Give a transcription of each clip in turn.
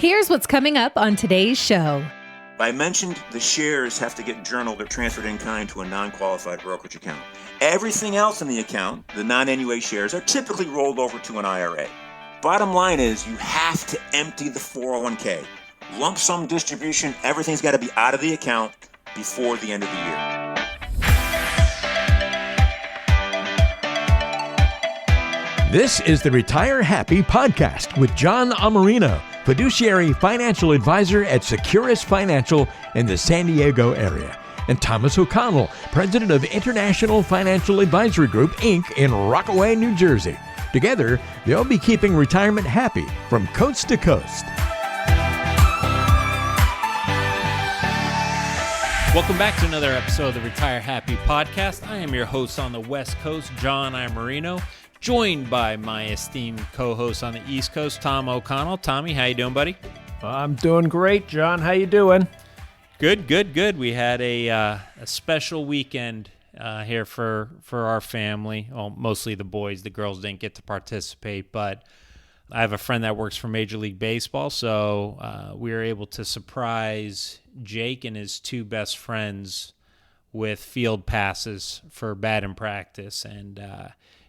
Here's what's coming up on today's show. I mentioned the shares have to get journaled or transferred in kind to a non-qualified brokerage account. Everything else in the account, the non-NUA shares, are typically rolled over to an IRA. Bottom line is you have to empty the 401k. Lump sum distribution, everything's got to be out of the account before the end of the year. This is the Retire Happy podcast with John Amarino, fiduciary financial advisor at Securus Financial in the San Diego area, and Thomas O'Connell, president of International Financial Advisory Group, Inc. in Rockaway, New Jersey. Together, they'll be keeping retirement happy from coast to coast. Welcome back to another episode of the Retire Happy podcast. I am your host on the West Coast, John Amarino, joined by my esteemed co-host on the East Coast, Tom O'Connell. Tommy, how you doing, buddy? I'm doing great, John. How you doing? Good. We had a special weekend here for our family. Well, mostly the boys. The girls didn't get to participate, but I have a friend that works for Major League Baseball, so we were able to surprise Jake and his two best friends with field passes for batting practice, and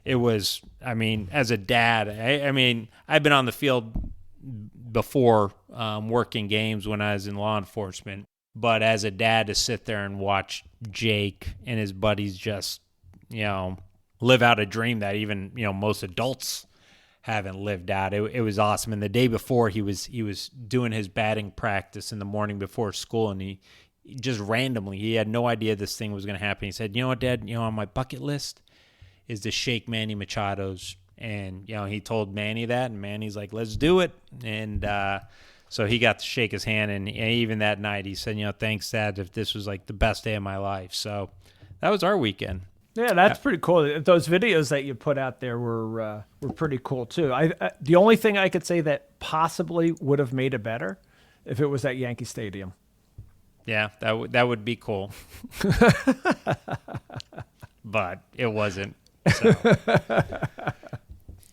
it was, as a dad, I've been on the field before working games when I was in law enforcement, but as a dad to sit there and watch Jake and his buddies just, live out a dream that even, most adults haven't lived out. It was awesome. And the day before he was doing his batting practice in the morning before school, and he just randomly, he had no idea this thing was going to happen. He said, "You know what, Dad, on my bucket list is to shake Manny Machado's." And, he told Manny that, and Manny's like, "Let's do it." And so he got to shake his hand, and even that night he said, "Thanks, Dad, if this was like the best day of my life." So that was our weekend. Yeah, that's pretty cool. Those videos that you put out there were pretty cool too. The only thing I could say that possibly would have made it better if it was at Yankee Stadium. Yeah, that would be cool. But it wasn't.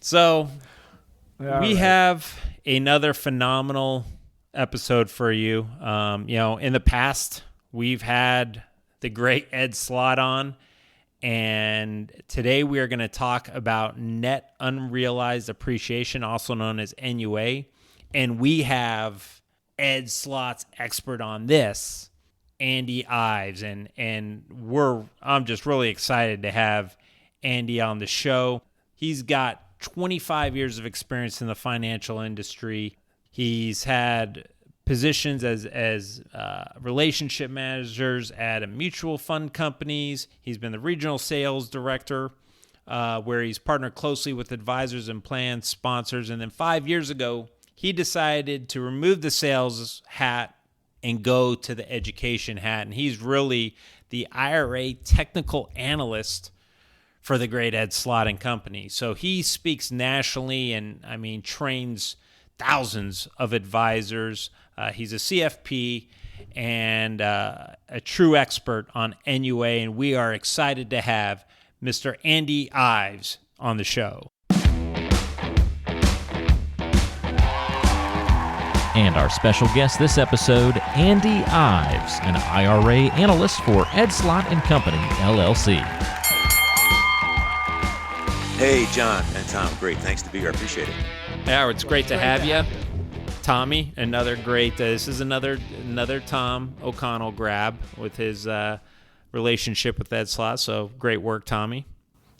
So we have another phenomenal episode for you. In the past, we've had the great Ed Slott on, and today we are going to talk about net unrealized appreciation, also known as NUA, and we have Ed Slott's expert on this, Andy Ives, and I'm just really excited to have Andy on the show. He's got 25 years of experience in the financial industry. He's had positions as relationship managers at a mutual fund companies. He's been the regional sales director, where he's partnered closely with advisors and plan sponsors. And then 5 years ago, he decided to remove the sales hat and go to the education hat. And he's really the IRA technical analyst for the great Ed Slott and Company. So he speaks nationally and, trains thousands of advisors. He's a CFP and a true expert on NUA, and we are excited to have Mr. Andy Ives on the show. And our special guest this episode, Andy Ives, an IRA analyst for Ed Slott and Company, LLC. Hey, John and Tom, great. Thanks to be here. I appreciate it. Yeah, it's great to have you. Tommy, another great, this is another Tom O'Connell grab with his relationship with Ed Slott. So great work, Tommy.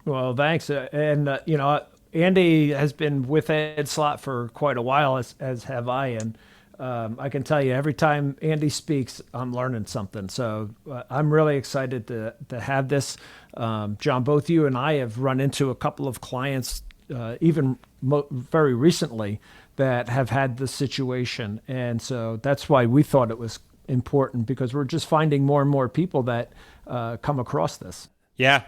Well, thanks. Andy has been with Ed Slott for quite a while, as have I. And I can tell you, every time Andy speaks, I'm learning something. So I'm really excited to have this. John, both you and I have run into a couple of clients, even very recently, that have had this situation. And so that's why we thought it was important, because we're just finding more and more people that come across this. Yeah.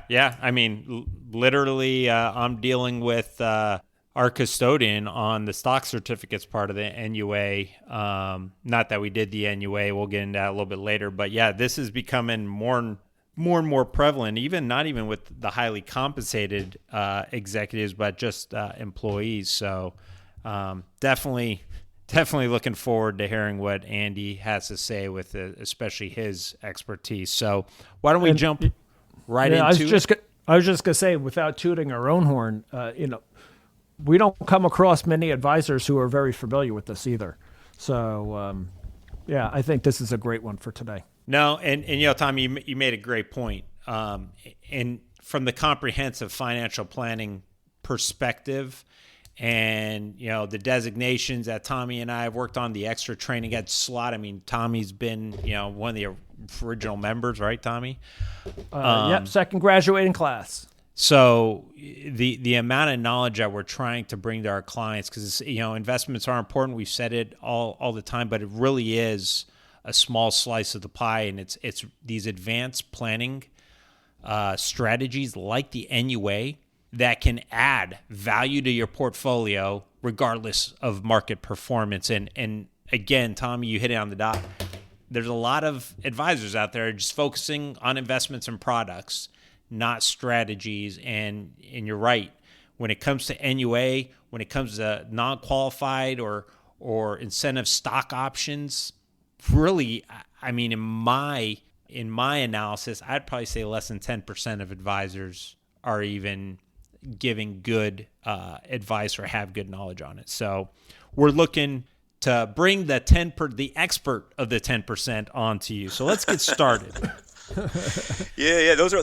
Literally, I'm dealing with our custodian on the stock certificates part of the NUA. Not that we did the NUA, we'll get into that a little bit later. But yeah, this is becoming more and more prevalent, not even with the highly compensated executives, but just employees. So definitely definitely looking forward to hearing what Andy has to say with especially his expertise. So why don't we jump right into it? I was just gonna say, without tooting our own horn, we don't come across many advisors who are very familiar with this either. So, I think this is a great one for today. No, and Tom, you made a great point. And from the comprehensive financial planning perspective, and the designations that Tommy and I have worked on, the extra training at Slott. I mean, Tommy's been one of the original members, right, Tommy? Yep, second graduating class. So the amount of knowledge that we're trying to bring to our clients, because investments are important. We've said it all the time, but it really is a small slice of the pie, and it's these advanced planning strategies like the NUA that can add value to your portfolio regardless of market performance. And again, Tommy, you hit it on the dot. There's a lot of advisors out there just focusing on investments and products, not strategies. And you're right. When it comes to NUA, when it comes to non-qualified or incentive stock options, really, I mean, in my analysis, I'd probably say less than 10% of advisors are even giving good advice or have good knowledge on it. So we're looking to bring the expert of the 10% onto you. So let's get started. Yeah, those are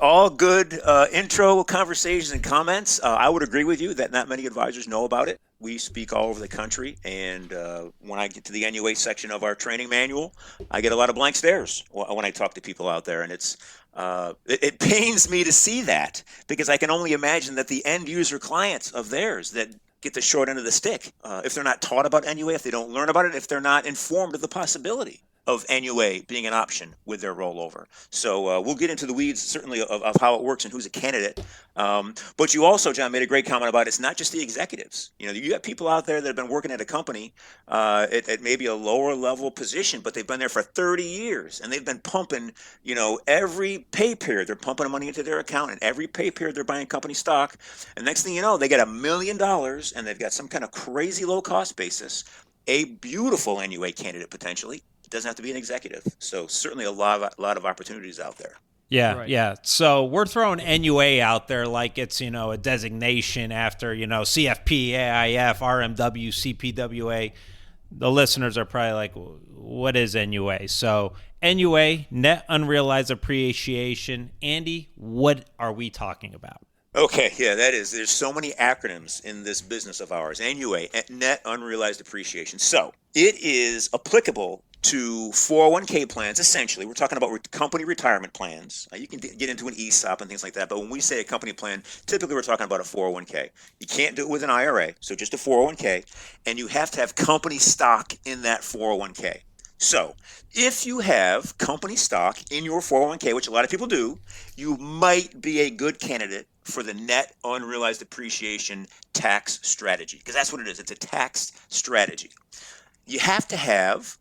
all good intro conversations and comments. I would agree with you that not many advisors know about it. We speak all over the country, and when I get to the NUA section of our training manual, I get a lot of blank stares when I talk to people out there, and it pains me to see that, because I can only imagine that the end user clients of theirs that get the short end of the stick, if they're not taught about NUA, if they don't learn about it, if they're not informed of the possibility of NUA being an option with their rollover. So we'll get into the weeds, certainly, of how it works and who's a candidate. But you also, John, made a great comment about it's not just the executives. You got people out there that have been working at a company at maybe a lower level position, but they've been there for 30 years, and they've been pumping, every pay period, they're pumping money into their account, and every pay period they're buying company stock. And next thing you know, they get $1 million, and they've got some kind of crazy low cost basis, a beautiful NUA candidate potentially. Doesn't have to be an executive. So certainly a lot of opportunities out there. Yeah, right. Yeah. So we're throwing NUA out there like it's, a designation after, CFP, AIF, RMW, CPWA. The listeners are probably like, what is NUA? So NUA, net unrealized appreciation. Andy, what are we talking about? Okay, yeah, there's so many acronyms in this business of ours. NUA, net unrealized appreciation. So it is applicable to 401k plans. Essentially, we're talking about company retirement plans. You can get into an ESOP and things like that, but when we say a company plan, typically we're talking about a 401k. You can't do it with an IRA, so just a 401k, and you have to have company stock in that 401k. So if you have company stock in your 401k, which a lot of people do, you might be a good candidate for the net unrealized appreciation tax strategy, because that's what it is. It's a tax strategy. You have to have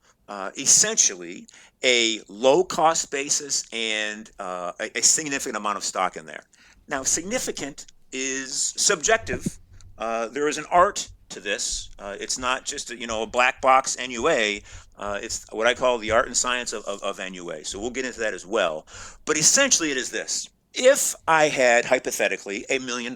essentially a low cost basis and a significant amount of stock in there. Now, significant is subjective. There is an art to this. It's not just a black box NUA. It's what I call the art and science of NUA. So we'll get into that as well. But essentially it is this. If I had, hypothetically, $1 million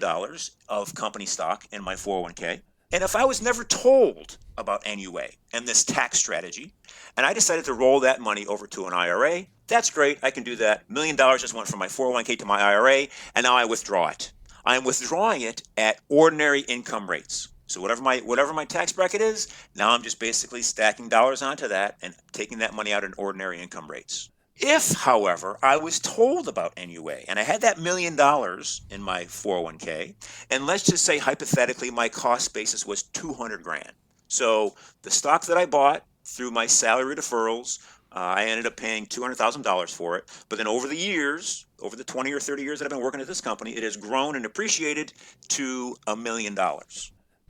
of company stock in my 401k, and if I was never told about NUA and this tax strategy, and I decided to roll that money over to an IRA, that's great. I can do that. $1 million just went from my 401k to my IRA, and now I withdraw it. I'm withdrawing it at ordinary income rates. So whatever my tax bracket is, now I'm just basically stacking dollars onto that and taking that money out at ordinary income rates. If, however, I was told about NUA and I had that $1 million in my 401k, and let's just say hypothetically my cost basis was $200,000. So the stock that I bought through my salary deferrals, I ended up paying $200,000 for it. But then over the years, over the 20 or 30 years that I've been working at this company, it has grown and appreciated to $1 million.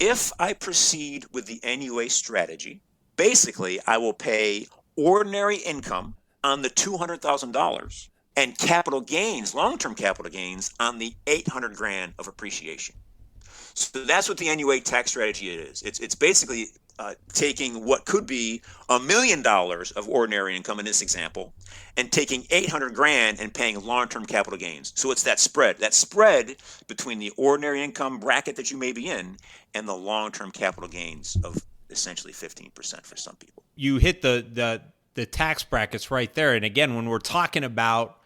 If I proceed with the NUA strategy, basically I will pay ordinary income on the $200,000 and capital gains, long-term capital gains, on the $800,000 of appreciation. So that's what the NUA tax strategy is. It's basically taking what could be $1 million of ordinary income in this example and taking 800 grand and paying long-term capital gains. So it's that spread between the ordinary income bracket that you may be in and the long-term capital gains of essentially 15% for some people. You hit the tax brackets right there. And again, when we're talking about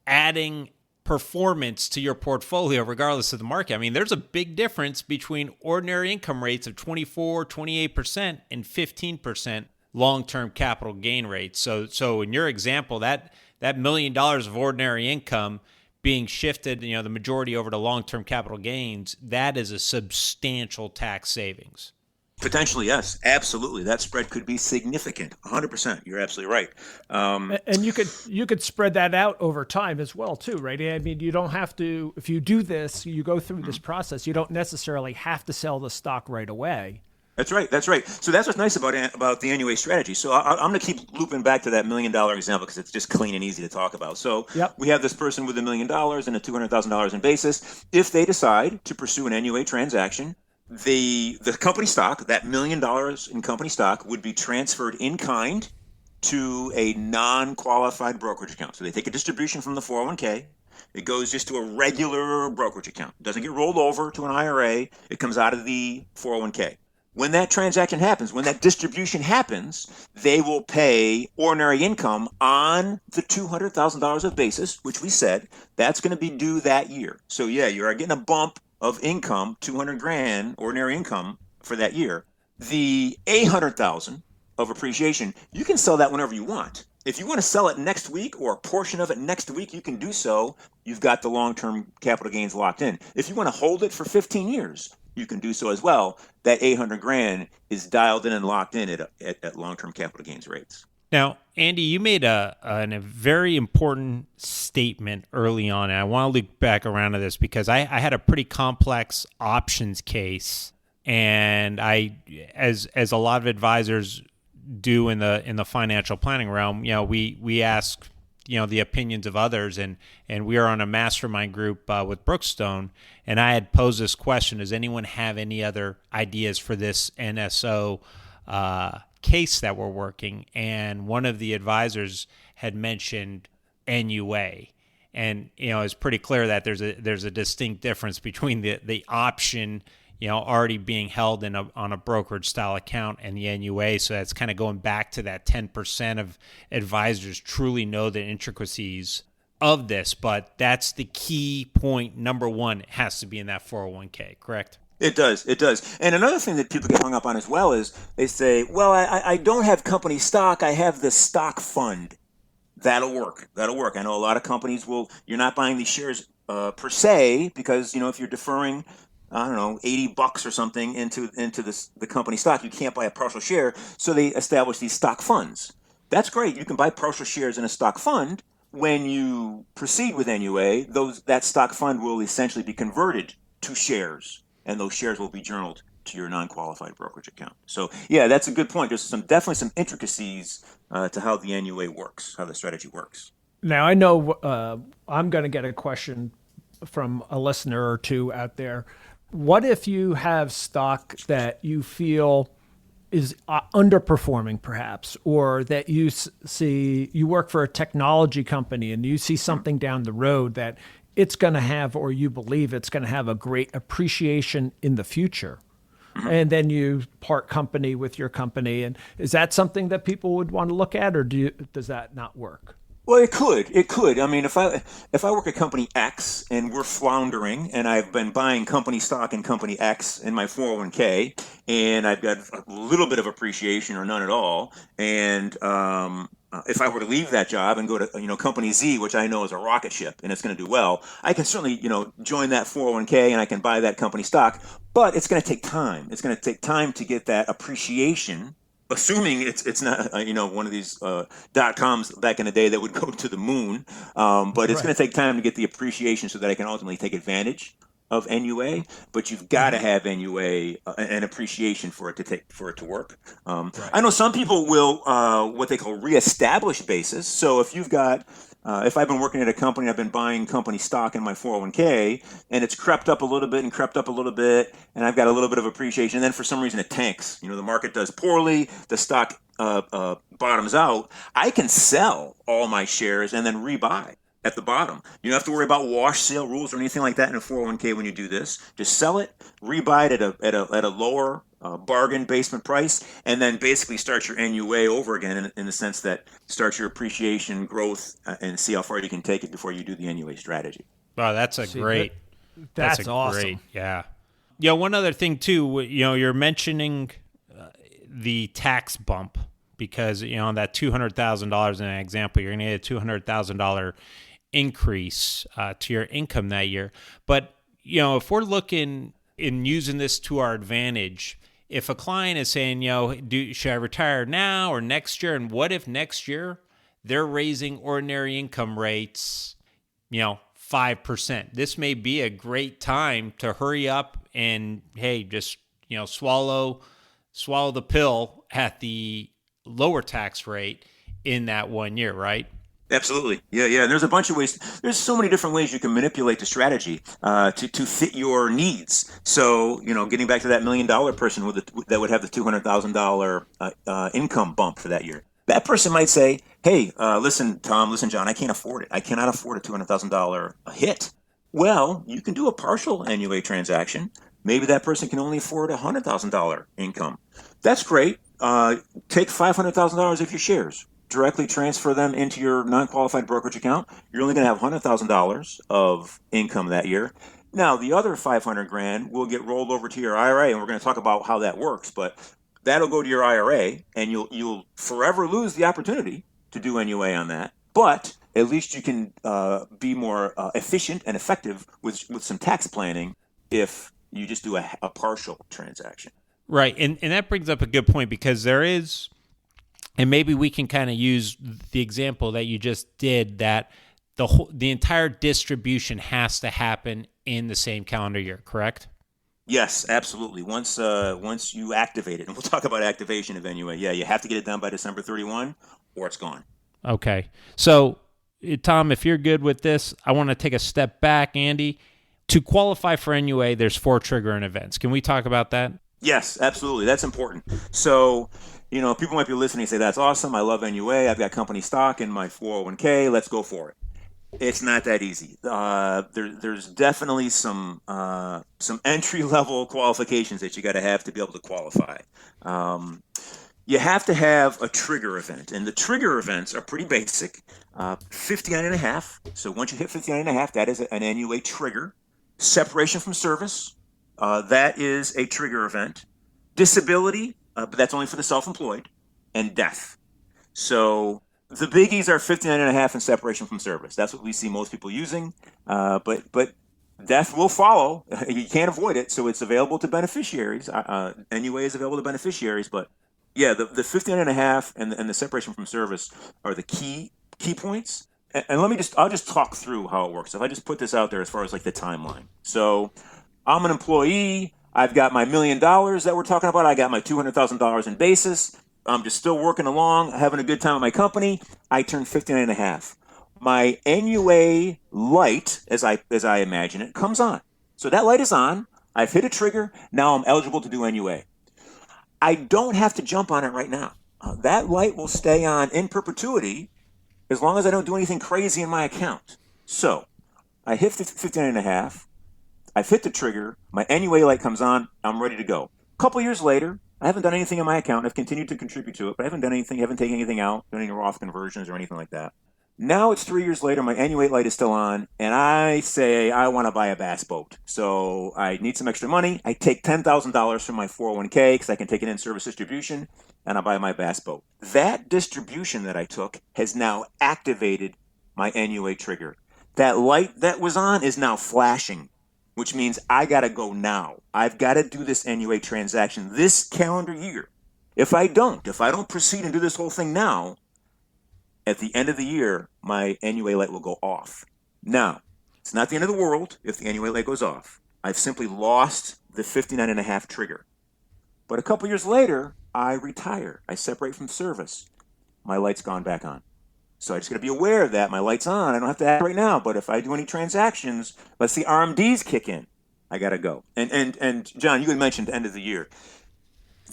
adding performance to your portfolio, regardless of the market, I mean, there's a big difference between ordinary income rates of 24, 28% and 15% long-term capital gain rates. So in your example, that $1 million of ordinary income being shifted, the majority over to long-term capital gains, that is a substantial tax savings. Potentially, yes, absolutely. That spread could be significant. 100%. You're absolutely right. And you could spread that out over time as well, too, right? I mean, you don't have to. If you do this, you go through this process. You don't necessarily have to sell the stock right away. That's right. So that's what's nice about the NUA strategy. So I'm going to keep looping back to that $1 million example because it's just clean and easy to talk about. So We have this person with $1 million and a $200,000 in basis. If they decide to pursue an NUA transaction, the company stock, that $1 million in company stock, would be transferred in kind to a non-qualified brokerage account. So they take a distribution from the 401k. It goes just to a regular brokerage account. It doesn't get rolled over to an IRA. It comes out of the 401k. When that transaction happens, when that distribution happens, they will pay ordinary income on the $200,000 of basis, which we said that's going to be due that year. So yeah, you are getting a bump of income, 200 grand ordinary income for that year. The 800,000 of appreciation, you can sell that whenever you want. If you want to sell it next week or a portion of it next week, you can do so. You've got the long-term capital gains locked in. If you want to hold it for 15 years, you can do so as well. That 800 grand is dialed in and locked in at long-term capital gains rates. Now, Andy, you made a very important statement early on, and I want to loop back around to this because I had a pretty complex options case, and as a lot of advisors do in the financial planning realm, we ask the opinions of others, and we are on a mastermind group with Brookstone, and I had posed this question: does anyone have any other ideas for this NSO case that we're working? And one of the advisors had mentioned NUA, and it's pretty clear that there's a distinct difference between the option already being held on a brokerage style account and the NUA. So that's kind of going back to that 10% of advisors truly know the intricacies of this, but that's the key point. Number one, it has to be in that 401k, correct? It does. And another thing that people get hung up on as well is they say, well, I don't have company stock. I have the stock fund. That'll work. I know a lot of companies you're not buying these shares per se because, if you're deferring, I don't know, $80 or something into the company stock, you can't buy a partial share. So they establish these stock funds. That's great. You can buy partial shares in a stock fund. When you proceed with NUA, that stock fund will essentially be converted to shares, and those shares will be journaled to your non-qualified brokerage account. So yeah, that's a good point. There's definitely some intricacies to how the NUA works, how the strategy works. Now I know I'm going to get a question from a listener or two out there. What if you have stock that you feel is underperforming perhaps, or that you see, you work for a technology company and you see something down the road that it's going to have, or you believe it's going to have a great appreciation in the future, and then you part company with your company? And is that something that people would want to look at, or does that not work? Well, it could. I mean, if I work at company X and we're floundering, and I've been buying company stock in company X in my 401k, and I've got a little bit of appreciation or none at all, and if I were to leave that job and go to company Z, which I know is a rocket ship and it's going to do well, I can certainly join that 401k and I can buy that company stock, but it's going to take time. It's going to take time to get that appreciation. Assuming it's not one of these .coms back in the day that would go to the moon, but it's going to take time to get the appreciation so that I can ultimately take advantage of NUA, but you've got to have NUA and appreciation for it to work. I know some people will what they call reestablish basis. So if you've got if I've been working at a company, I've been buying company stock in my 401k, and it's crept up a little bit and crept up a little bit, and I've got a little bit of appreciation, and then for some reason it tanks. The market does poorly, the stock bottoms out. I can sell all my shares and then rebuy at the bottom. You don't have to worry about wash sale rules or anything like that in a 401k when you do this. Just sell it, rebuy it at a lower bargain basement price, and then basically start your NUA over again in the sense that start your appreciation growth and see how far you can take it before you do the NUA strategy. Wow, that's great. That's awesome. Great, yeah. One other thing too, you're mentioning the tax bump because, on that $200,000 in an example, you're going to get a $200,000 increase to your income that year. But, if we're looking in using this to our advantage, if a client is saying, should I retire now or next year? And what if next year they're raising ordinary income rates, 5%? This may be a great time to hurry up and, hey, just, swallow the pill at the lower tax rate in that 1 year, right? Absolutely. Yeah. And there's a bunch of ways. There's so many different ways you can manipulate the strategy to fit your needs. So, getting back to that $1 million person that would have the $200,000 income bump for that year. That person might say, hey, listen, Tom, listen, John, I can't afford it. I cannot afford a $200,000 hit. Well, you can do a partial NUA transaction. Maybe that person can only afford a $100,000 income. That's great. Take $500,000 of your shares. Directly transfer them into your non-qualified brokerage account. You're only going to have $100,000 of income that year. Now, the other $500,000 will get rolled over to your IRA, and we're going to talk about how that works. But that'll go to your IRA, and you'll forever lose the opportunity to do NUA on that. But at least you can be more efficient and effective with some tax planning if you just do a partial transaction. Right, and that brings up a good point because there is. And maybe we can kind of use the example that you just did that the entire distribution has to happen in the same calendar year, correct? Yes, absolutely. Once you activate it, and we'll talk about activation of NUA. Yeah, you have to get it done by December 31 or it's gone. Okay. So, Tom, if you're good with this, I want to take a step back, Andy. To qualify for NUA, there's 4 triggering events. Can we talk about that? Yes, absolutely. That's important. So, people might be listening and say, that's awesome. I love NUA. I've got company stock in my 401k. Let's go for it. It's not that easy. There's definitely some entry-level qualifications that you got to have to be able to qualify. You have to have a trigger event, and the trigger events are pretty basic. 59.5. So once you hit 59.5, that is an NUA trigger. Separation from service, that is a trigger event. Disability, but that's only for the self-employed, and death. So the biggies are 59.5 and separation from service. That's what we see most people using, but death will follow. You can't avoid it, so it's available to beneficiaries. NUA is available to beneficiaries, but yeah, the 59.5 and the separation from service are the key points. And I'll just talk through how it works. If I just put this out there as far as like the timeline. So I'm an employee. I've got my $1 million that we're talking about. I got my $200,000 in basis. I'm just still working along, having a good time at my company. I turn 59.5. My NUA light, as I imagine it, comes on. So that light is on. I've hit a trigger. Now I'm eligible to do NUA. I don't have to jump on it right now. That light will stay on in perpetuity as long as I don't do anything crazy in my account. So I hit 59.5. I've hit the trigger. My NUA light comes on. I'm ready to go. A couple years later, I haven't done anything in my account. I've continued to contribute to it, but I haven't done anything. I haven't taken anything out, done any Roth conversions or anything like that. Now it's 3 years later. My NUA light is still on, and I say I want to buy a bass boat. So I need some extra money. I take $10,000 from my 401k because I can take it in service distribution, and I buy my bass boat. That distribution that I took has now activated my NUA trigger. That light that was on is now flashing, which means I got to go now. I've got to do this NUA transaction this calendar year. If I don't proceed and do this whole thing now, at the end of the year, my NUA light will go off. Now, it's not the end of the world if the NUA light goes off. I've simply lost the 59.5 trigger. But a couple years later, I retire. I separate from service. My light's gone back on. So I just got to be aware of that. My light's on. I don't have to act right now. But if I do any transactions, let's see RMDs kick in. I got to go. And John, you had mentioned end of the year.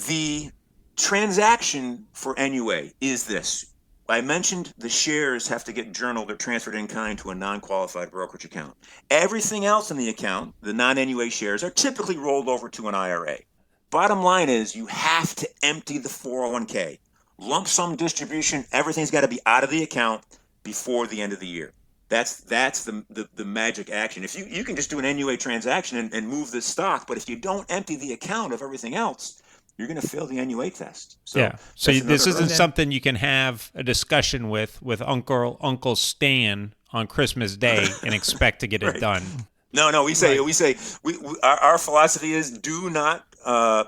The transaction for NUA is this. I mentioned the shares have to get journaled or transferred in kind to a non-qualified brokerage account. Everything else in the account, the non-NUA shares, are typically rolled over to an IRA. Bottom line is you have to empty the 401k. Lump sum distribution, everything's got to be out of the account before the end of the year. That's the magic action. If you can just do an NUA transaction and move the stock, but if you don't empty the account of everything else, you're going to fail the NUA test. So this isn't something you can have a discussion with Uncle Stan on Christmas Day and expect to get it done. No. We say our philosophy is do not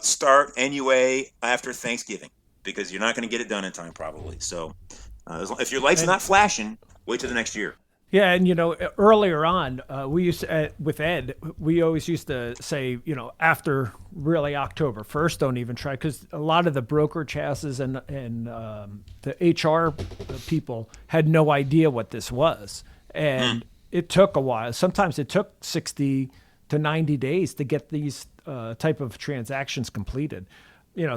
start NUA after Thanksgiving because you're not going to get it done in time probably. So if your light's not flashing, wait till the next year. Yeah, and earlier on, we used to, with Ed, we always used to say, after really October 1st, don't even try, because a lot of the brokerage houses and the HR people had no idea what this was, and it took a while. Sometimes it took 60 to 90 days to get these type of transactions completed.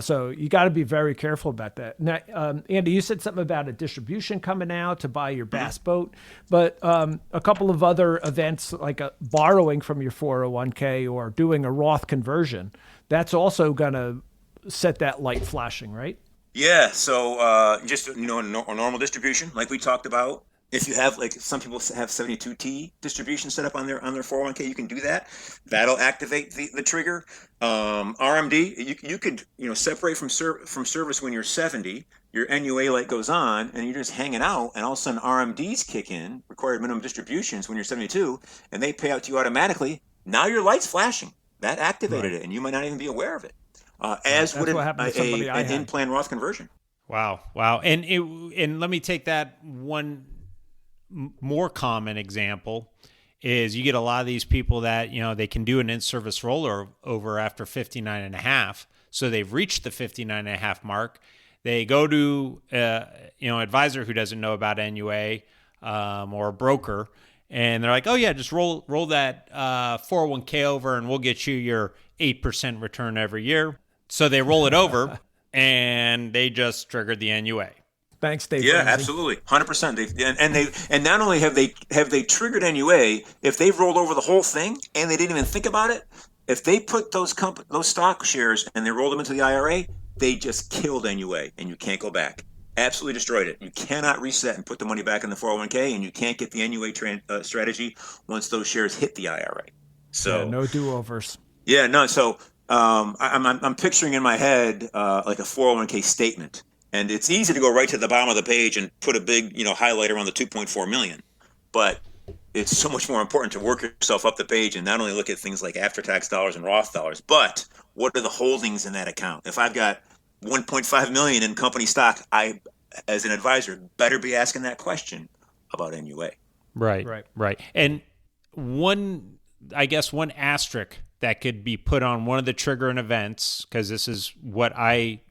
So you got to be very careful about that. Now, Andy, you said something about a distribution coming out to buy your bass boat, but a couple of other events like borrowing from your 401k or doing a Roth conversion, that's also going to set that light flashing, right? Yeah. So just a normal distribution, like we talked about. If you have, like some people have 72T distribution set up on their 401k, you can do that. That'll activate the trigger. RMD, you could separate from service when you're 70. Your NUA light goes on, and you're just hanging out, and all of a sudden RMDs kick in, required minimum distributions, when you're 72, and they pay out to you automatically. Now your light's flashing. That activated it, and you might not even be aware of it. As would an in-plan Roth conversion. Wow. And let me take that one more common example is you get a lot of these people that, they can do an in-service rollover after 59.5. So they've reached the 59.5 mark. They go to, advisor who doesn't know about NUA or a broker, and they're like, oh yeah, just roll that 401k over and we'll get you your 8% return every year. So they roll it over and they just triggered the NUA. Thanks, Dave. Yeah, absolutely, 100%. And not only have they triggered NUA, if they've rolled over the whole thing and they didn't even think about it, if they put those stock shares and they rolled them into the IRA, they just killed NUA, and you can't go back. Absolutely destroyed it. You cannot reset and put the money back in the 401k, and you can't get the NUA strategy once those shares hit the IRA. So no do-overs. Yeah, no. So I'm picturing in my head like a 401k statement. And it's easy to go right to the bottom of the page and put a big, highlighter on the 2.4 million. But it's so much more important to work yourself up the page and not only look at things like after-tax dollars and Roth dollars, but what are the holdings in that account? If I've got 1.5 million in company stock, I, as an advisor, better be asking that question about NUA. Right. And one asterisk that could be put on one of the triggering events, because this is what I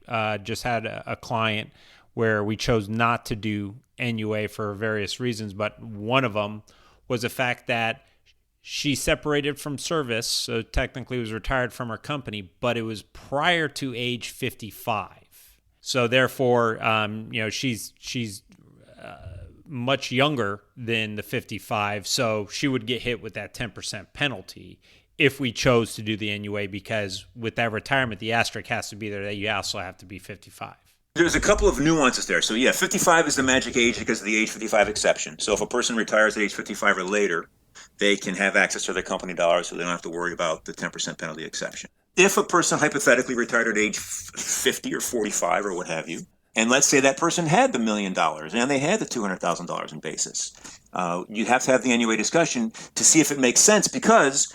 just had a client where we chose not to do NUA for various reasons, but one of them was the fact that she separated from service, so technically was retired from her company, but it was prior to age 55. So therefore, she's much younger than the 55, so she would get hit with that 10% penalty if we chose to do the NUA, because with that retirement, the asterisk has to be there that you also have to be 55. There's a couple of nuances there. So yeah, 55 is the magic age because of the age 55 exception. So if a person retires at age 55 or later, they can have access to their company dollars, so they don't have to worry about the 10% penalty exception. If a person hypothetically retired at age 50 or 45 or what have you, and let's say that person had the $1 million and they had the $200,000 in basis, you'd have to have the NUA discussion to see if it makes sense, because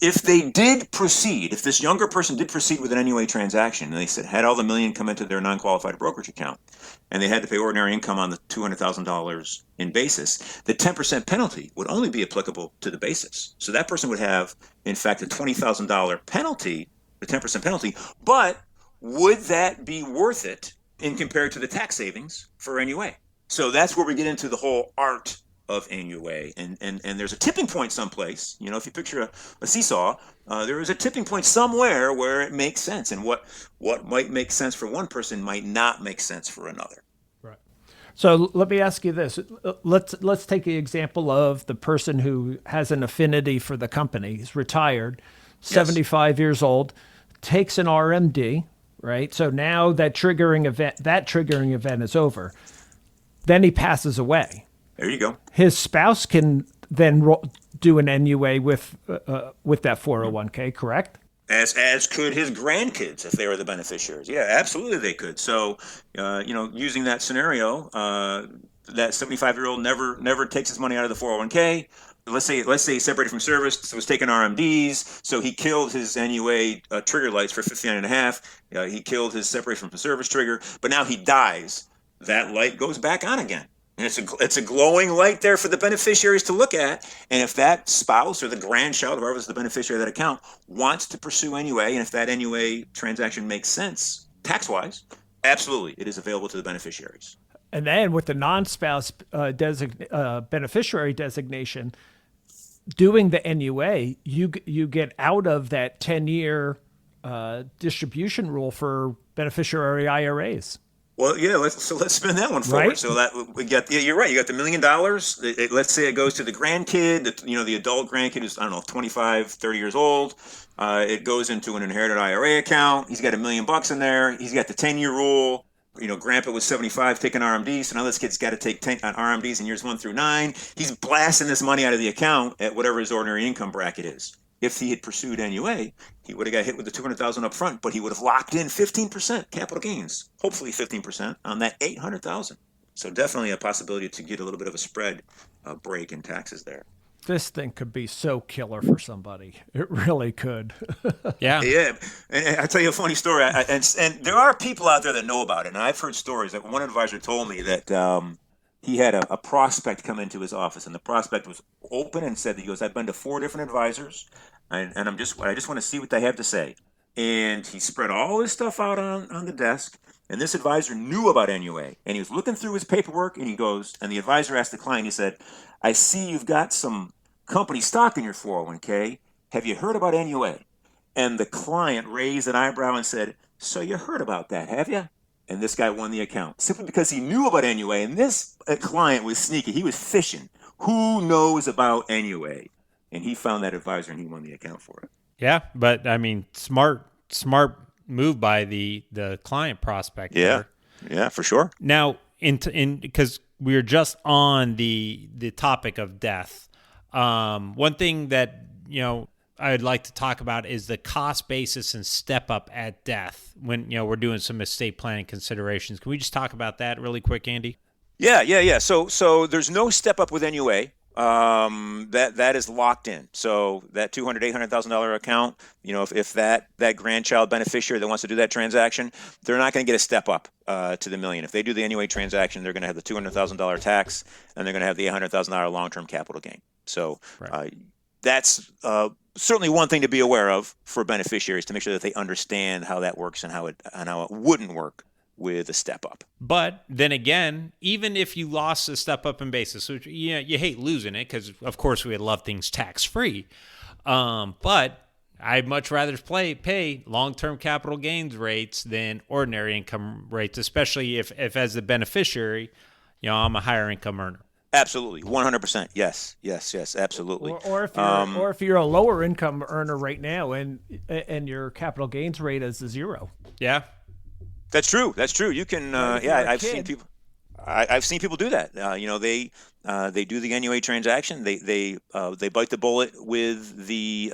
If they did proceed, if this younger person did proceed with an NUA transaction, and they said had all the million come into their non-qualified brokerage account, and they had to pay ordinary income on the $200,000 in basis, the 10% penalty would only be applicable to the basis. So that person would have, in fact, a $20,000 penalty, the 10% penalty. But would that be worth it in compared to the tax savings for NUA? So that's where we get into the whole art of NUA, and there's a tipping point someplace. If you picture a seesaw, there is a tipping point somewhere where it makes sense, and what might make sense for one person might not make sense for another. Right. So let me ask you this: let's take the example of the person who has an affinity for the company. He's retired, 75 years old, takes an RMD, right? So now that triggering event is over. Then he passes away. There you go. His spouse can then do an NUA with that 401k, correct? As could his grandkids if they were the beneficiaries. Yeah, absolutely they could. So, using that scenario, that 75-year-old never takes his money out of the 401k. Let's say he separated from service, so was taking RMDs, so he killed his NUA trigger lights for 59.5. He killed his separation from service trigger, but now he dies. That light goes back on again. And it's a glowing light there for the beneficiaries to look at. And if that spouse or the grandchild, whoever is the beneficiary of that account, wants to pursue NUA, and if that NUA transaction makes sense tax-wise, absolutely, it is available to the beneficiaries. And then with the non-spouse beneficiary designation, doing the NUA, you get out of that 10-year distribution rule for beneficiary IRAs. Well, yeah, let's spin that one forward. Right? So that we got, you're right. You got the $1 million. Let's say it goes to the grandkid. The adult grandkid is 25, 30 years old. It goes into an inherited IRA account. He's got $1 million in there. He's got the 10-year rule. Grandpa was 75 taking RMDs, so now this kid's got to take 10 RMDs in years 1 through 9. He's blasting this money out of the account at whatever his ordinary income bracket is. If he had pursued NUA, he would have got hit with the $200,000 up front, but he would have locked in 15% capital gains, hopefully 15% on that $800,000. So definitely a possibility to get a little bit of a spread break in taxes there. This thing could be so killer for somebody. It really could. Yeah. And I'll tell you a funny story. And there are people out there that know about it. And I've heard stories that one advisor told me that he had a prospect come into his office, and the prospect was open and said, he goes, I've been to 4 different advisors, and I just want to see what they have to say. And he spread all his stuff out on the desk, and this advisor knew about NUA, and he was looking through his paperwork, and he goes, and the advisor asked the client, he said, I see you've got some company stock in your 401k. Have you heard about NUA? And the client raised an eyebrow and said, so you heard about that, have you? And this guy won the account simply because he knew about NUA. And this client was sneaky. He was fishing. Who knows about NUA? And he found that advisor, and he won the account for it. Yeah, but I mean, smart move by the client prospect. Yeah, yeah, for sure. Now, because we were just on the topic of death, one thing that I'd like to talk about is the cost basis and step up at death when we're doing some estate planning considerations. Can we just talk about that really quick, Andy? Yeah. So there's no step up with NUA. That is locked in. So that $800,000 account, if that grandchild beneficiary that wants to do that transaction, they're not going to get a step up to the $1 million. If they do the NUA transaction, they're going to have the $200,000 tax, and they're going to have the $800,000 long-term capital gain. So that's certainly one thing to be aware of for beneficiaries, to make sure that they understand how that works and how it wouldn't work with a step up. But then again, even if you lost a step up in basis, which you hate losing it, because of course we would love things tax free, but I'd much rather pay long-term capital gains rates than ordinary income rates, especially if as the beneficiary, I'm a higher income earner. Absolutely, 100%. Yes, absolutely. Or if you're a lower income earner right now and your capital gains rate is 0. Yeah, that's true. You can. I've seen people. I've seen people do that. They do the NUA transaction. They bite the bullet with the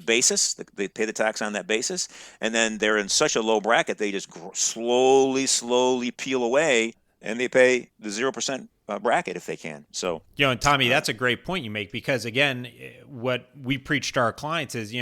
basis. They pay the tax on that basis, and then they're in such a low bracket they just slowly peel away, and they pay the 0% bracket if they can. So, and Tommy, that's a great point you make, because again, what we preach to our clients is,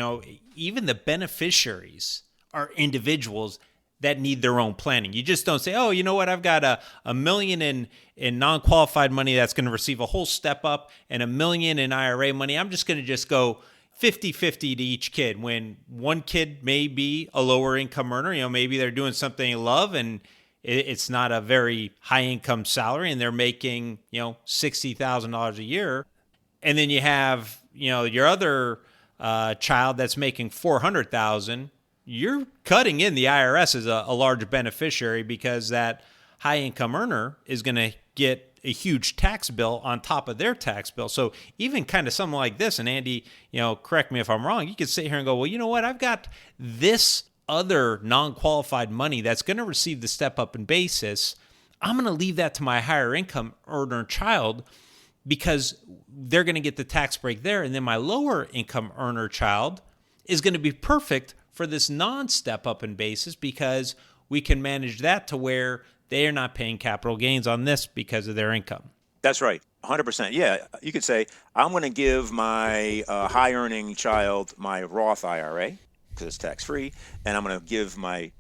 even the beneficiaries are individuals that need their own planning. You just don't say, oh, you know what, I've got a million in non-qualified money that's going to receive a whole step up and $1 million in IRA money. I'm just going to just go 50-50 to each kid, when one kid may be a lower income earner. Maybe they're doing something they love and it's not a very high income salary and they're making, $60,000 a year. And then you have, your other child that's making $400,000. You're cutting in the IRS as a large beneficiary, because that high income earner is going to get a huge tax bill on top of their tax bill. So even kind of something like this, and Andy, correct me if I'm wrong, you could sit here and go, well, you know what, I've got this other non-qualified money that's going to receive the step up in basis. I'm going to leave that to my higher income earner child, because they're going to get the tax break there. And then my lower income earner child is going to be perfect for this non-step up in basis, because we can manage that to where they are not paying capital gains on this because of their income. That's right. 100%. Yeah. You could say, I'm going to give my high earning child my Roth IRA because it's tax free. And I'm going to give my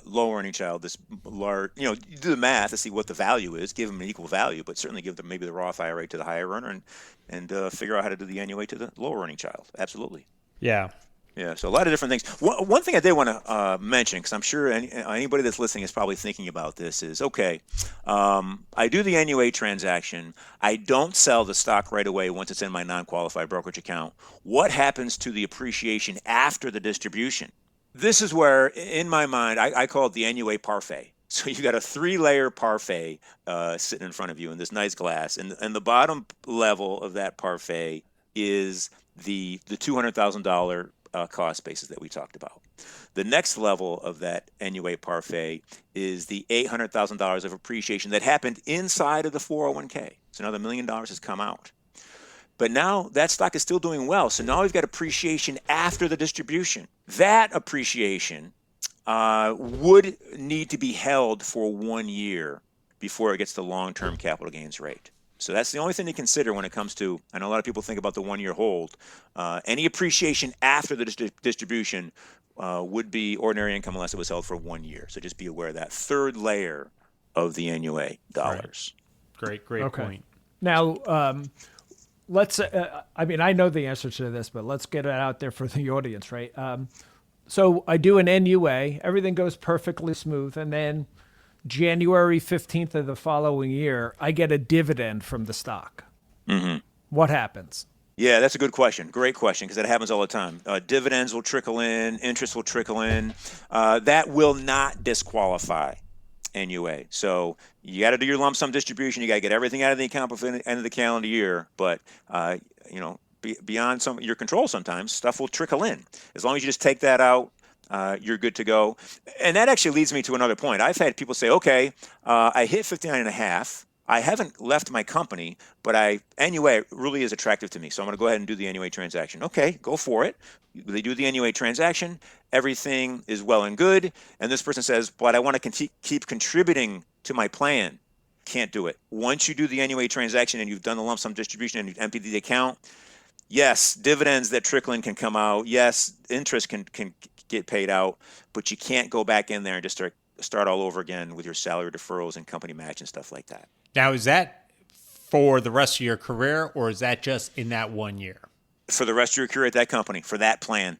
low earning child this large, you do the math to see what the value is, give them an equal value, but certainly give them maybe the Roth IRA to the higher earner and figure out how to do the NUA to the lower earning child. Absolutely. Yeah. Yeah, so a lot of different things. One thing I did want to mention, because I'm sure anybody that's listening is probably thinking about this, is, okay, I do the NUA transaction. I don't sell the stock right away once it's in my non-qualified brokerage account. What happens to the appreciation after the distribution? This is where, in my mind, I call it the NUA parfait. So you got a 3-layer parfait sitting in front of you in this nice glass, and the bottom level of that parfait is the $200,000 cost basis that we talked about. The next level of that NUA parfait is the $800,000 of appreciation that happened inside of the 401k. So now the $1 million has come out. But now that stock is still doing well. So now we've got appreciation after the distribution. That appreciation would need to be held for 1 year before it gets the long-term capital gains rate. So that's the only thing to consider when it comes to, I know a lot of people think about the 1 year hold. Any appreciation after the distribution would be ordinary income unless it was held for 1 year. So just be aware of that third layer of the NUA dollars. Right. Great point. Now, let's, I know the answer to this, but let's get it out there for the audience, right? So I do an NUA, everything goes perfectly smooth, and then January 15th of the following year, I get a dividend from the stock. Mm-hmm. What happens? Yeah, that's a good question. Great question, because that happens all the time. Dividends will trickle in, interest will trickle in. That will not disqualify NUA. So you got to do your lump sum distribution. You got to get everything out of the account before the end of the calendar year. But beyond some your control, sometimes stuff will trickle in. As long as you just take that out, you're good to go. And that actually leads me to another point. I've had people say, okay, I hit 59.5. I haven't left my company, but NUA really is attractive to me. So I'm going to go ahead and do the NUA transaction. Okay, go for it. They do the NUA transaction. Everything is well and good. And this person says, but I want to keep contributing to my plan. Can't do it. Once you do the NUA transaction and you've done the lump sum distribution and you've emptied the account, yes, dividends that trickle in can come out. Yes, interest can get paid out, but you can't go back in there and just start all over again with your salary deferrals and company match and stuff like that. Now, is that for the rest of your career, or is that just in that 1 year? For the rest of your career at that company, for that plan.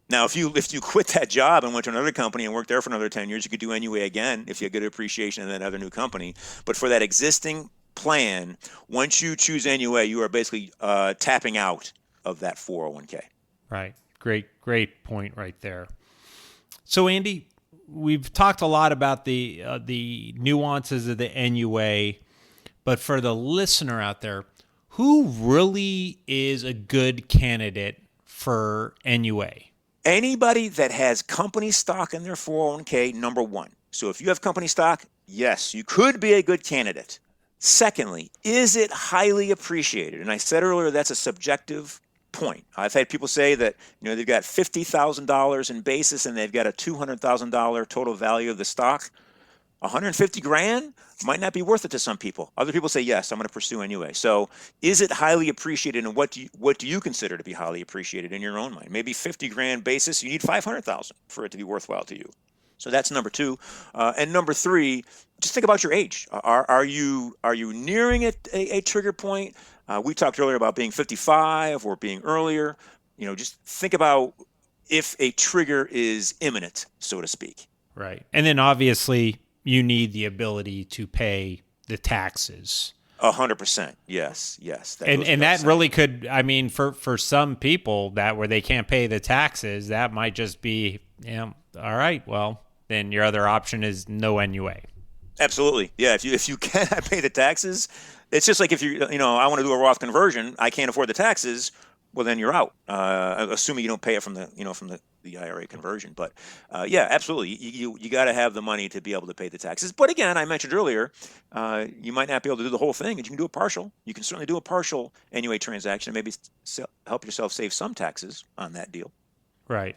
Now, if you quit that job and went to another company and worked there for another 10 years, you could do NUA again if you had good appreciation in that other new company. But for that existing plan, once you choose NUA, you are basically tapping out of that 401k. Right. Great point right there. So, Andy, we've talked a lot about the nuances of the NUA, but for the listener out there, who really is a good candidate for NUA? Anybody that has company stock in their 401k, number one. So if you have company stock, yes, you could be a good candidate. Secondly, is it highly appreciated? And I said earlier, that's a subjective point. I've had people say that they've got $50,000 in basis and they've got a $200,000 total value of the stock. 150 grand might not be worth it to some people. Other people say, yes, I'm going to pursue NUA. So is it highly appreciated, and what do you consider to be highly appreciated in your own mind? Maybe 50 grand basis, you need 500,000 for it to be worthwhile to you. So that's number two. And number three, just think about your age. Are you nearing a trigger point? We talked earlier about being 55 or being earlier. Just think about if a trigger is imminent, so to speak. Right. And then obviously you need the ability to pay the taxes. 100%. Yes. And that really could, for some people where they can't pay the taxes, that might just be, all right, well, then your other option is no NUA. Absolutely. Yeah. If you cannot pay the taxes, it's just like if I want to do a Roth conversion, I can't afford the taxes. Well, then you're out, assuming you don't pay it from the IRA conversion. But yeah, absolutely, you got to have the money to be able to pay the taxes. But again, I mentioned earlier, you might not be able to do the whole thing, and you can do a partial. You can certainly do a partial NUA transaction, and maybe help yourself save some taxes on that deal. Right.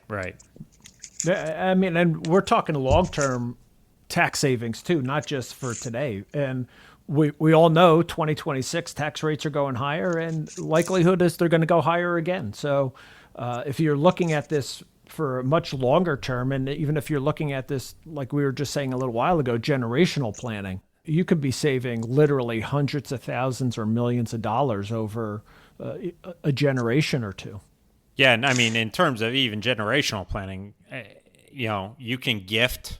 And we're talking long-term tax savings too, not just for today. And we all know 2026 tax rates are going higher, and likelihood is they're going to go higher again. So if you're looking at this for a much longer term, and even if you're looking at this, like we were just saying a little while ago, generational planning, you could be saving literally hundreds of thousands or millions of dollars over a generation or two. Yeah, and in terms of even generational planning, you can gift.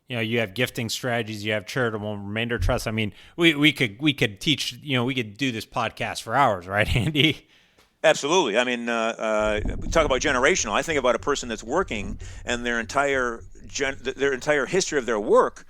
You have gifting strategies, you have charitable remainder trusts. We could teach, we could do this podcast for hours, right, Andy? Absolutely. We talk about generational. I think about a person that's working, and their entire history of their work,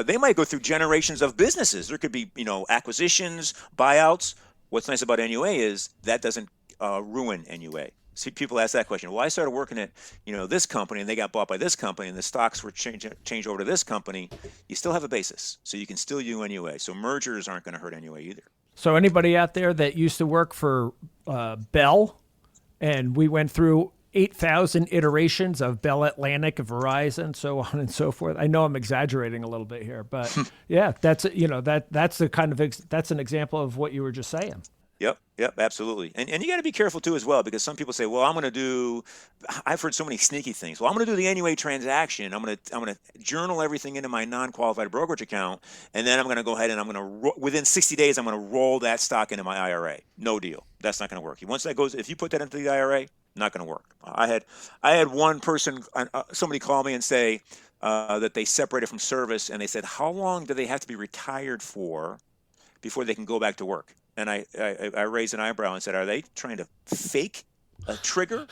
they might go through generations of businesses. There could be, acquisitions, buyouts. What's nice about NUA is that doesn't ruin NUA. See, people ask that question. Well, I started working at, this company, and they got bought by this company, and the stocks were changed over to this company. You still have a basis, so you can still use NUA. So mergers aren't going to hurt NUA either. So anybody out there that used to work for Bell, and we went through 8,000 iterations of Bell Atlantic, Verizon, so on and so forth. I know I'm exaggerating a little bit here, but yeah, that's the kind of that's an example of what you were just saying. Yep, absolutely. And you got to be careful too as well, because some people say, well, I've heard so many sneaky things. Well, I'm going to do the NUA transaction. I'm going to journal everything into my non-qualified brokerage account, and then I'm going to go ahead and within 60 days, I'm going to roll that stock into my IRA. No deal. That's not going to work. If you put that into the IRA, not going to work. I had one person, somebody call me and say that they separated from service, and they said, how long do they have to be retired for before they can go back to work? And I raised an eyebrow and said, are they trying to fake a trigger?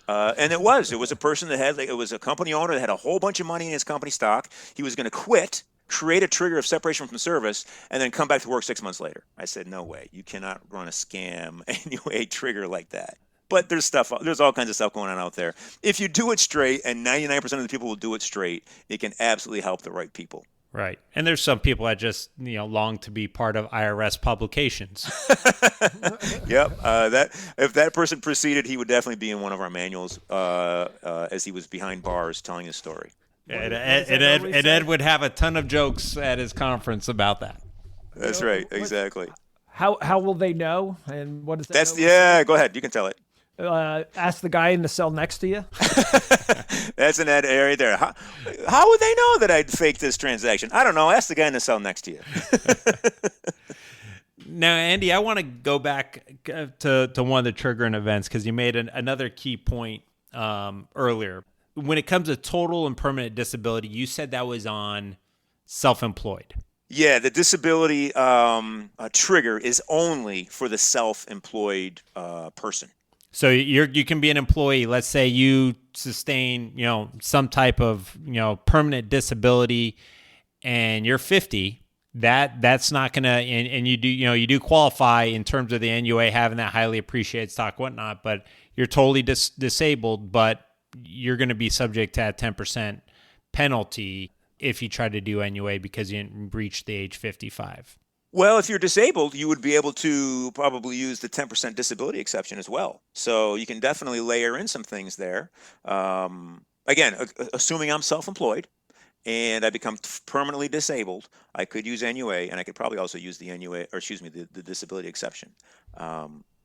And it was a person that it was a company owner that had a whole bunch of money in his company stock. He was going to quit, create a trigger of separation from service, and then come back to work 6 months later. I said, no way. You cannot run a scam NUA trigger like that. But there's all kinds of stuff going on out there. If you do it straight, and 99% of the people will do it straight, it can absolutely help the right people. Right. And there's some people that just, long to be part of IRS publications. Yep. If that person proceeded, he would definitely be in one of our manuals as he was behind bars telling his story. And Ed would have a ton of jokes at his conference about that. That's right. Exactly. How will they know? And what is that? Go ahead. You can tell it. Ask the guy in the cell next to you. That's an Ed area there. How would they know that I'd fake this transaction? I don't know. Ask the guy in the cell next to you. Now, Andy, I want to go back to one of the triggering events, because you made another key point earlier. When it comes to total and permanent disability, you said that was on self-employed. Yeah, the disability trigger is only for the self-employed person. So you can be an employee. Let's say you sustain, some type of, permanent disability, and you're 50. That's not gonna, and you do qualify in terms of the NUA having that highly appreciated stock, whatnot. But you're totally disabled, but you're going to be subject to that 10% penalty if you try to do NUA because you didn't reach the age 55. Well, if you're disabled, you would be able to probably use the 10% disability exception as well. So you can definitely layer in some things there. Again, assuming I'm self-employed and I become permanently disabled, I could use NUA, and I could probably also use the NUA, or excuse me, the disability exception.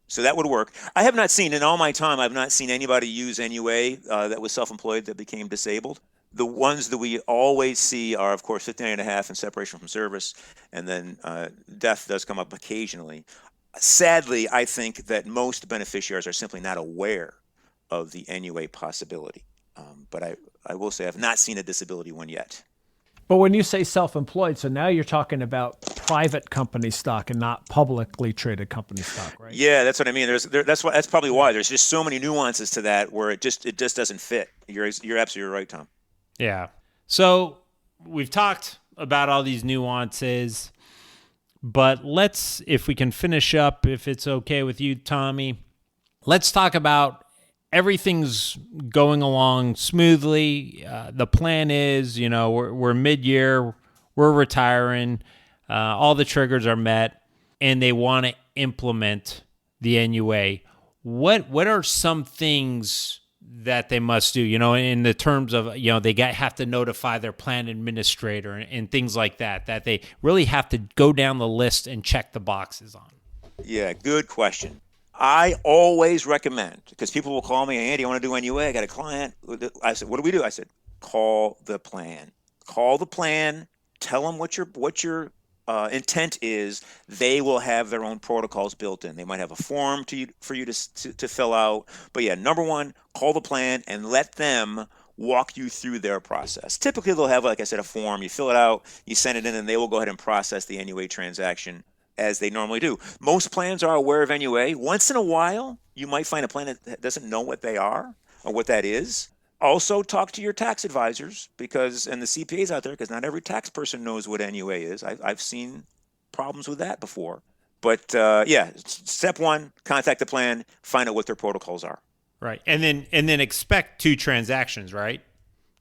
So that would work. I have not seen, in all my time, I've not seen anybody use NUA that was self-employed that became disabled. The ones that we always see are, of course, 59 and a half and separation from service, and then death does come up occasionally. Sadly, I think that most beneficiaries are simply not aware of the NUA possibility. But I will say I've not seen a disability one yet. But when you say self-employed, so now you're talking about private company stock and not publicly traded company stock, right? Yeah, that's what I mean. That's probably why there's just so many nuances to that where it just doesn't fit. You're absolutely right, Tom. Yeah. So we've talked about all these nuances, but let's, if we can finish up, if it's okay with you, Tommy, let's talk about everything's going along smoothly. The plan is, we're mid-year, we're retiring, all the triggers are met, and they want to implement the NUA. What are some things that they must do, in the terms of, they have to notify their plan administrator and things like that they really have to go down the list and check the boxes on? Yeah, good question. I always recommend, because people will call me, Andy, I want to do NUA. I got a client. I said, what do we do? I said, call the plan. Call the plan. Tell them what your intent is. They will have their own protocols built in. They might have a form for you to fill out. But yeah, number one, call the plan and let them walk you through their process. Typically, they'll have, like I said, a form. You fill it out, you send it in, and they will go ahead and process the NUA transaction as they normally do. Most plans are aware of NUA. Once in a while, you might find a plan that doesn't know what they are or what that is. Also, talk to your tax advisors and the CPAs out there, because not every tax person knows what NUA is. I've seen problems with that before. But step one, contact the plan, find out what their protocols are. Right, and then expect 2 transactions. Right,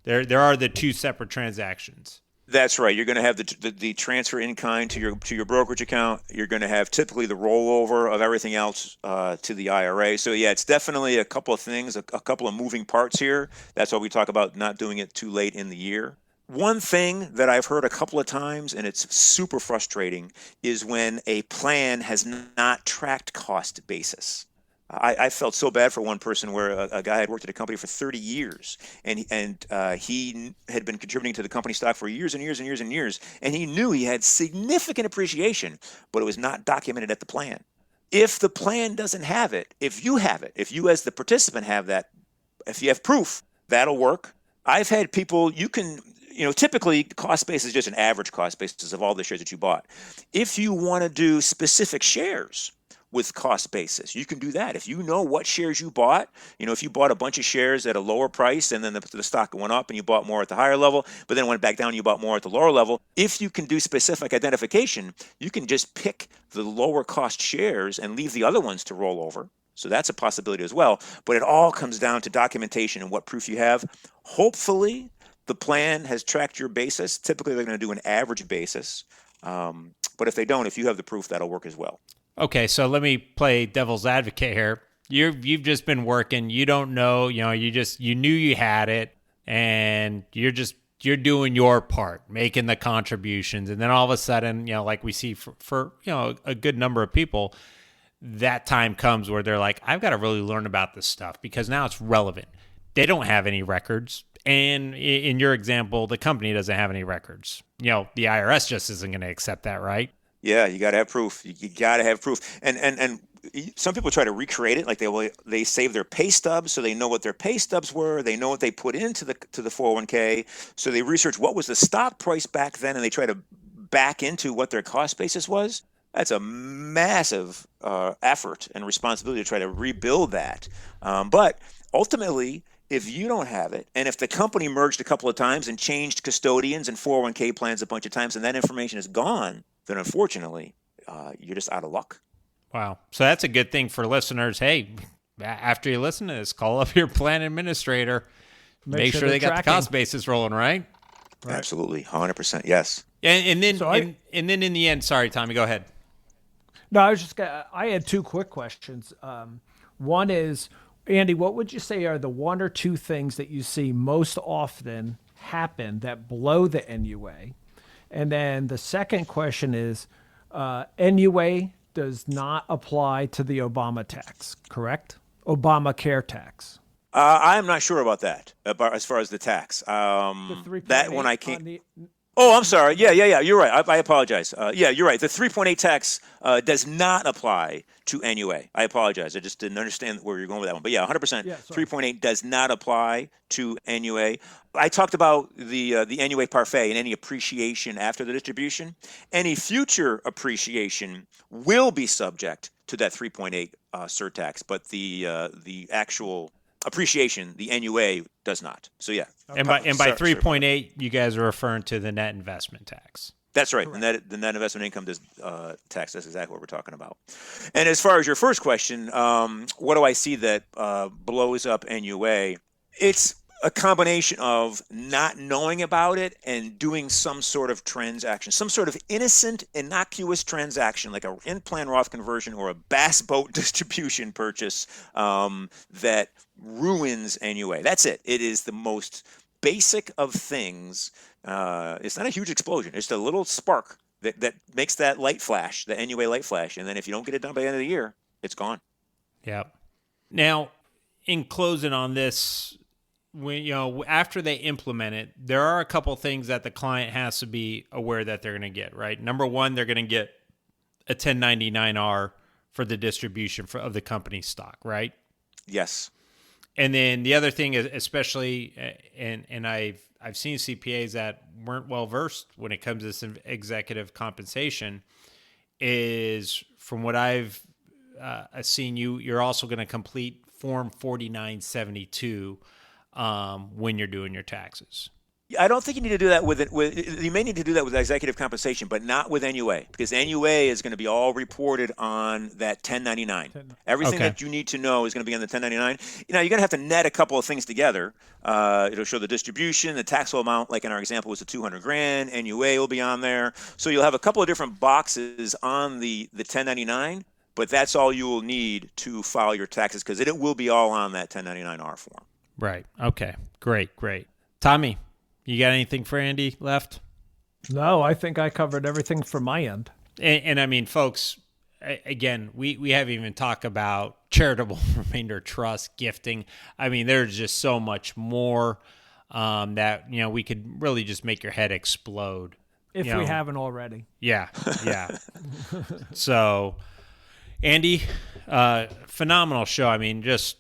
there are the 2 separate transactions. That's right. You're going to have the transfer in kind to your brokerage account. You're going to have typically the rollover of everything else to the IRA. So yeah, it's definitely a couple of things, a couple of moving parts here. That's why we talk about not doing it too late in the year. One thing that I've heard a couple of times, and it's super frustrating, is when a plan has not tracked cost basis. I felt so bad for one person where a guy had worked at a company for 30 years, and he had been contributing to the company stock for years and years and years and years, and he knew he had significant appreciation, but it was not documented at the plan. If the plan doesn't have it, if you have it, if you as the participant have that, if you have proof, that'll work. I've had people, typically cost basis is just an average cost basis of all the shares that you bought. If you want to do specific shares with cost basis, you can do that. If you know what shares you bought, if you bought a bunch of shares at a lower price and then the stock went up and you bought more at the higher level, but then went back down and you bought more at the lower level, if you can do specific identification, you can just pick the lower cost shares and leave the other ones to roll over. So that's a possibility as well. But it all comes down to documentation and what proof you have. Hopefully, the plan has tracked your basis. Typically, they're going to do an average basis. But if they don't, if you have the proof, that'll work as well. Okay, so let me play devil's advocate here. You've just been working. You don't know. You knew you had it, and you're doing your part, making the contributions, and then all of a sudden, like we see for a good number of people, that time comes where they're like, I've got to really learn about this stuff because now it's relevant. They don't have any records. And in your example, the company doesn't have any records. The IRS just isn't going to accept that, right? Yeah, you got to have proof. You got to have proof. And some people try to recreate it, like they save their pay stubs so they know what their pay stubs were. They know what they put into the 401k. So they research what was the stock price back then, and they try to back into what their cost basis was. That's a massive effort and responsibility to try to rebuild that. But ultimately, if you don't have it, and if the company merged a couple of times and changed custodians and 401k plans a bunch of times, and that information is gone, then unfortunately, you're just out of luck. Wow. So that's a good thing for listeners. Hey, after you listen to this, call up your plan administrator. Make sure they got the cost basis rolling, right? Absolutely. 100%. Yes. And then in the end, sorry, Tommy, go ahead. No, I had 2 quick questions. One is, Andy, what would you say are the 1 or 2 things that you see most often happen that blow the NUA? And then the second question is, NUA does not apply to the Obama tax, correct? Obamacare tax. I'm not sure about that, as far as the tax. That one I can't. Oh, I'm sorry. Yeah. You're right. I apologize. Yeah, you're right. The 3.8 tax does not apply to NUA. I apologize. I just didn't understand where you're going with that one. But yeah, 100%. 3.8 does not apply to NUA. I talked about the NUA parfait and any appreciation after the distribution. Any future appreciation will be subject to that 3.8 surtax, but the actual appreciation, the NUA, does not. So yeah. And by 3.8, you guys are referring to the net investment tax. That's right. The net investment income tax. That's exactly what we're talking about. And as far as your first question, what do I see that blows up NUA? It's a combination of not knowing about it and doing some sort of transaction, some sort of innocent, innocuous transaction, like a in-plan Roth conversion or a bass boat distribution purchase that ruins NUA. That's it. It is the most basic of things. It's not a huge explosion. It's just a little spark that makes that light flash, the NUA light flash. And then if you don't get it done by the end of the year, it's gone. Yeah. Now, in closing on this, after they implement it, there are a couple things that the client has to be aware that they're going to get, right? Number one, they're going to get a 1099-R for the distribution of the company's stock, right? Yes. And then the other thing is, especially, and I've seen CPAs that weren't well versed when it comes to this executive compensation, is from what I've seen, you're also going to complete Form 4972 when you're doing your taxes. I don't think you need to do that with it. You may need to do that with executive compensation, but not with NUA, because NUA is going to be all reported on that 1099. Everything that you need to know is going to be on the 1099. Now, you're going to have to net a couple of things together. It'll show the distribution, the taxable amount, like in our example was the $200,000. NUA will be on there. So you'll have a couple of different boxes on the 1099, but that's all you will need to file your taxes, because it will be all on that 1099-R form. Right. Okay. Great. Tommy, you got anything for Andy left? No, I think I covered everything from my end. And I mean, folks, again, we haven't even talked about charitable remainder trust, gifting. I mean, there's just so much more that, we could really just make your head explode. If we haven't already. Yeah. So, Andy, phenomenal show. I mean, just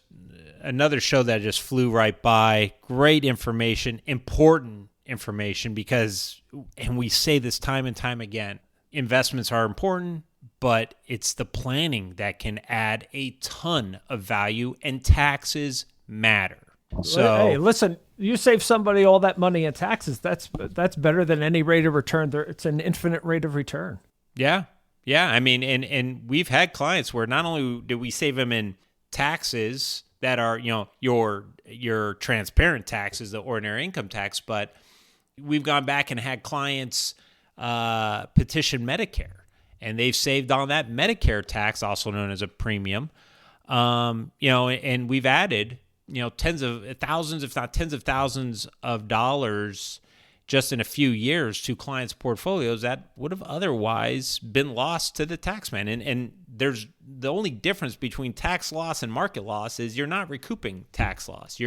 another show that just flew right by. Great information, important information, because, and we say this time and time again, investments are important, but it's the planning that can add a ton of value, and taxes matter. So, hey, listen, you save somebody all that money in taxes, that's better than any rate of return. It's an infinite rate of return. Yeah. I mean, and we've had clients where not only do we save them in taxes that are, your transparent taxes, the ordinary income tax, but we've gone back and had clients petition Medicare, and they've saved on that Medicare tax, also known as a premium. And we've added, tens of thousands, if not tens of thousands of dollars just in a few years to clients' portfolios that would have otherwise been lost to the taxman. And there's the only difference between tax loss and market loss is you're not recouping tax loss.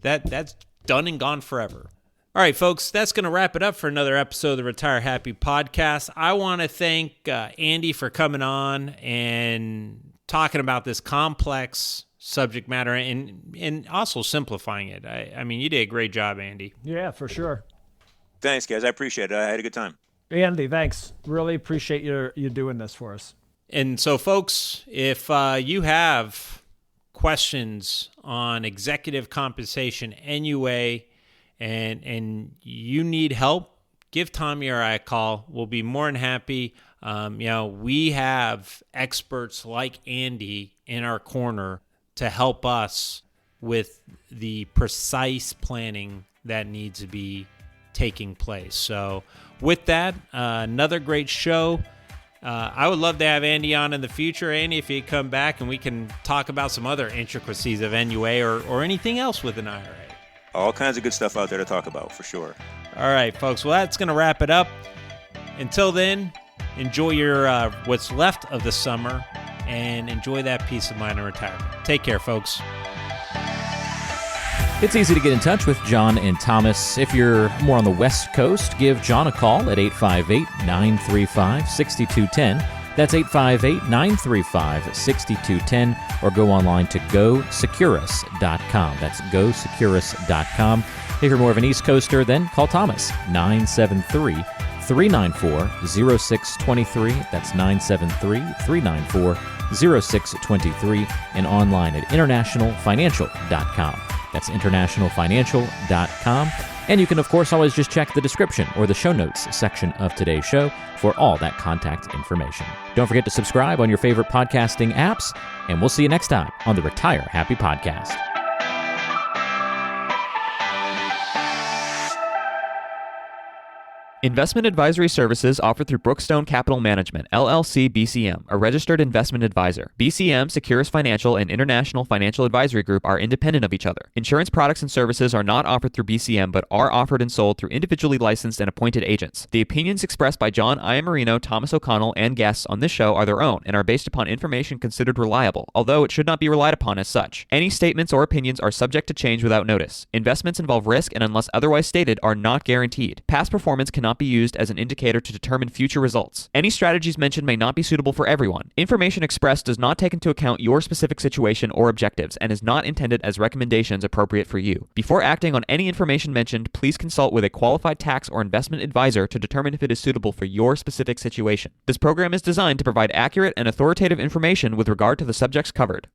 That's done and gone forever. All right, folks, that's going to wrap it up for another episode of the Retire Happy podcast. I want to thank Andy for coming on and talking about this complex subject matter and also simplifying it. I mean, you did a great job, Andy. Yeah, for sure. Thanks, guys. I appreciate it. I had a good time. Andy, thanks. Really appreciate you doing this for us. And so, folks, if you have questions on executive compensation, NUA, and you need help, give Tommy or I a call. We'll be more than happy. We have experts like Andy in our corner to help us with the precise planning that needs to be taking place. So with that, another great show. I would love to have Andy on in the future. Andy, if you come back and we can talk about some other intricacies of NUA or anything else with an IRA. All kinds of good stuff out there to talk about, for sure. All right, folks. Well, that's going to wrap it up. Until then, enjoy your what's left of the summer and enjoy that peace of mind in retirement. Take care, folks. It's easy to get in touch with John and Thomas. If you're more on the West Coast, give John a call at 858-935-6210. That's 858-935-6210, or go online to GoSecurus.com. That's GoSecurus.com. If you're more of an East Coaster, then call Thomas, 973-394-0623. That's 973-394-0623, and online at internationalfinancial.com. That's internationalfinancial.com. And you can, of course, always just check the description or the show notes section of today's show for all that contact information. Don't forget to subscribe on your favorite podcasting apps, and we'll see you next time on the Retire Happy Podcast. Investment advisory services offered through Brookstone Capital Management, LLC BCM, a registered investment advisor. BCM, Securus Financial, and International Financial Advisory Group are independent of each other. Insurance products and services are not offered through BCM, but are offered and sold through individually licensed and appointed agents. The opinions expressed by John Iamarino, Thomas O'Connell, and guests on this show are their own and are based upon information considered reliable, although it should not be relied upon as such. Any statements or opinions are subject to change without notice. Investments involve risk and, unless otherwise stated, are not guaranteed. Past performance cannot be used as an indicator to determine future results. Any strategies mentioned may not be suitable for everyone. Information expressed does not take into account your specific situation or objectives and is not intended as recommendations appropriate for you. Before acting on any information mentioned, please consult with a qualified tax or investment advisor to determine if it is suitable for your specific situation. This program is designed to provide accurate and authoritative information with regard to the subjects covered.